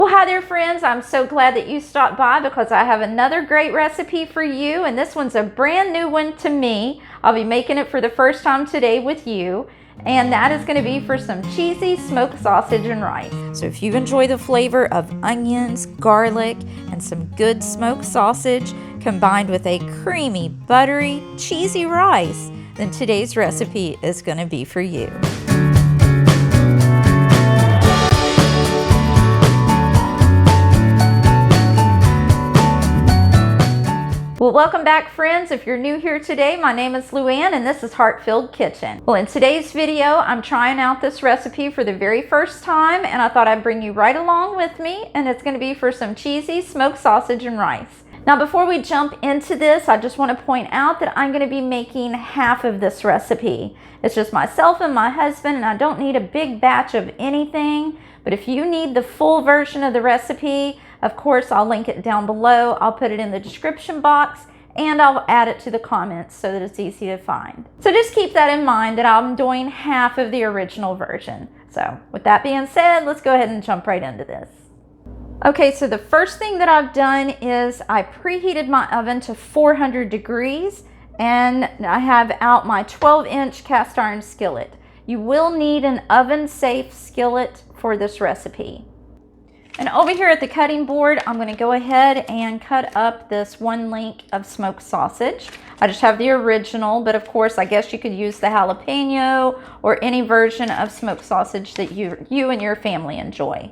Well, hi there friends, I'm so glad that you stopped by because I have another great recipe for you, and this one's a brand new one to me. I'll be making it for the first time today with you, and that is going to be for some cheesy smoked sausage and rice. So if you enjoy the flavor of onions, garlic, and some good smoked sausage combined with a creamy, buttery, cheesy rice, then today's recipe is going to be for you. Well, welcome back friends. If you're new here today, my name is Luann and this is Heart-Filled Kitchen. Well, in today's video, I'm trying out this recipe for the very first time, and I thought I'd bring you right along with me, and it's going to be for some cheesy smoked sausage and rice. Now, before we jump into this, I just want to point out that I'm going to be making half of this recipe. It's just myself and my husband, and I don't need a big batch of anything, but if you need the full version of the recipe, of course, I'll link it down below. I'll put it in the description box and I'll add it to the comments so that it's easy to find. So just keep that in mind that I'm doing half of the original version. So with that being said, let's go ahead and jump right into this. Okay, so the first thing that I've done is I preheated my oven to 400 degrees and I have out my 12-inch cast iron skillet. You will need an oven-safe skillet for this recipe. And over here at the cutting board, I'm going to go ahead and cut up this 1 link of smoked sausage. I just have the original, but of course, I guess you could use the jalapeno or any version of smoked sausage that you and your family enjoy.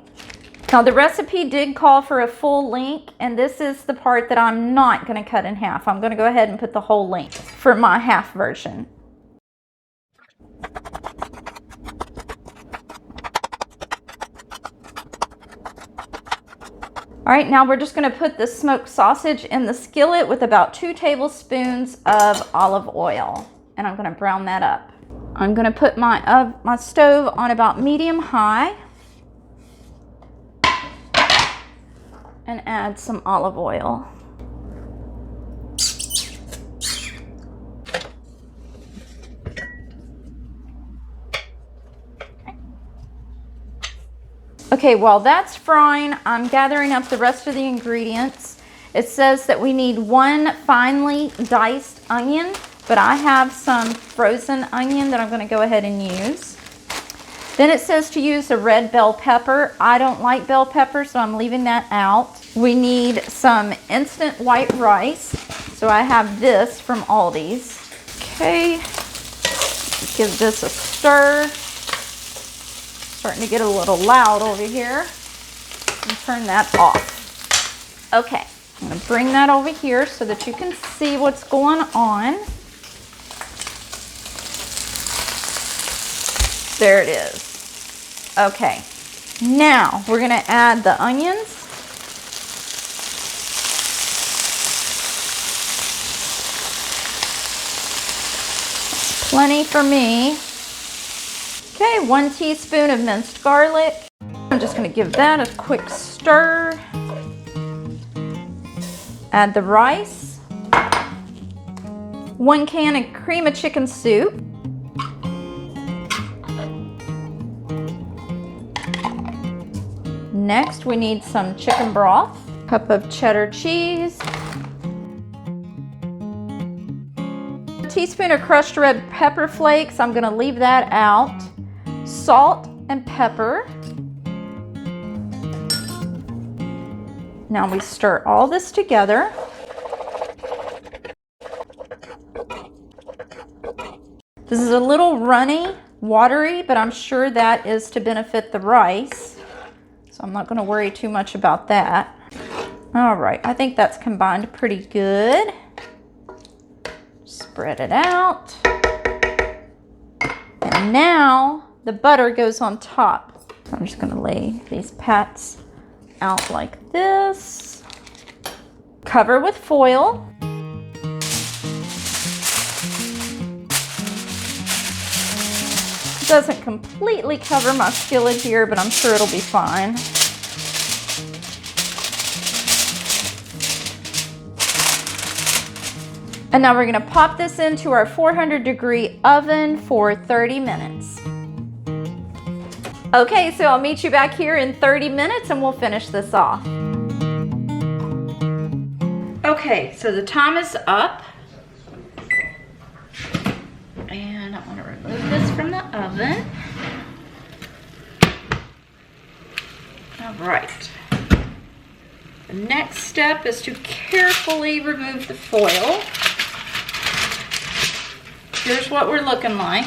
Now, the recipe did call for a full link, and this is the part that I'm not going to cut in half. I'm going to go ahead and put the whole link for my half version. All right, now we're just going to put the smoked sausage in the skillet with about 2 tablespoons of olive oil, and I'm going to brown that up. I'm going to put my stove on about medium-high and add some olive oil. Okay, while that's frying, I'm gathering up the rest of the ingredients. It says that we need 1 finely diced onion, but I have some frozen onion that I'm going to go ahead and use. Then it says to use a red bell pepper. I don't like bell pepper, so I'm leaving that out. We need some instant white rice. So I have this from Aldi's. Okay, give this a stir. Starting to get a little loud over here. And turn that off. Okay, I'm going to bring that over here so that you can see what's going on. There it is. Okay, now we're going to add the onions. Plenty for me. Okay, 1 teaspoon of minced garlic. I'm just going to give that a quick stir. Add the rice. 1 can of cream of chicken soup. Next, we need some chicken broth. Cup of cheddar cheese. A teaspoon of crushed red pepper flakes. I'm going to leave that out. Salt and pepper. Now we stir all this together. This is a little runny, watery, but I'm sure that is to benefit the rice. So I'm not going to worry too much about that. All right, I think that's combined pretty good. Spread it out. And now the butter goes on top. So I'm just going to lay these pats out like this. Cover with foil. It doesn't completely cover my skillet here, but I'm sure it'll be fine. And now we're going to pop this into our 400-degree oven for 30 minutes. Okay, so I'll meet you back here in 30 minutes and we'll finish this off. Okay, so the time is up. And I want to remove this from the oven. All right. The next step is to carefully remove the foil. Here's what we're looking like.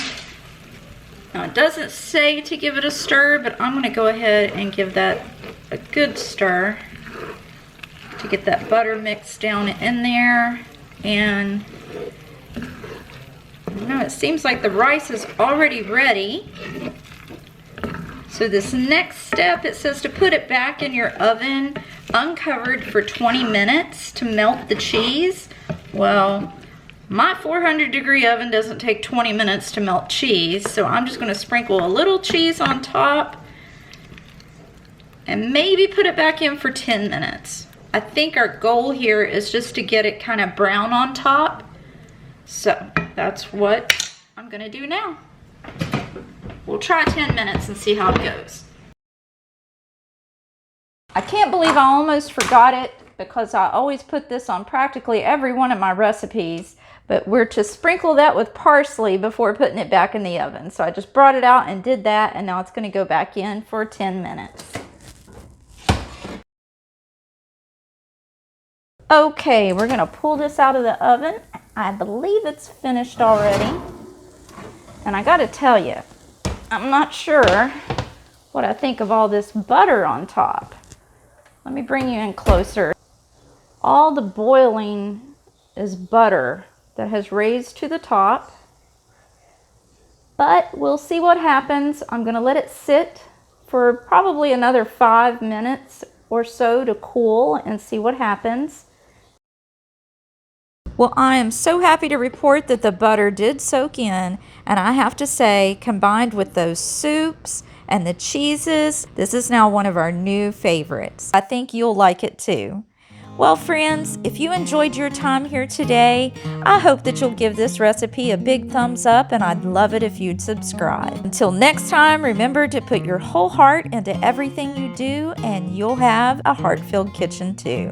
Now it doesn't say to give it a stir, but I'm going to go ahead and give that a good stir to get that butter mixed down in there. And it seems like the rice is already ready. So this next step, it says to put it back in your oven uncovered for 20 minutes to melt the cheese. Well, my 400-degree oven doesn't take 20 minutes to melt cheese, so I'm just going to sprinkle a little cheese on top and maybe put it back in for 10 minutes. I think our goal here is just to get it kind of brown on top. So that's what I'm going to do now. We'll try 10 minutes and see how it goes. I can't believe I almost forgot it because I always put this on practically every one of my recipes, but we're to sprinkle that with parsley before putting it back in the oven. So I just brought it out and did that, and now it's going to go back in for 10 minutes. Okay, we're going to pull this out of the oven. I believe it's finished already. And I got to tell you, I'm not sure what I think of all this butter on top. Let me bring you in closer. All the boiling is butter that has raised to the top. But we'll see what happens. I'm going to let it sit for probably another 5 minutes or so to cool and see what happens. Well, I am so happy to report that the butter did soak in, and I have to say, combined with those soups and the cheeses, this is now one of our new favorites. I think you'll like it too. Well, friends, if you enjoyed your time here today, I hope that you'll give this recipe a big thumbs up, and I'd love it if you'd subscribe. Until next time, remember to put your whole heart into everything you do, and you'll have a heart-filled kitchen too.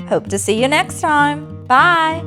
Hope to see you next time. Bye.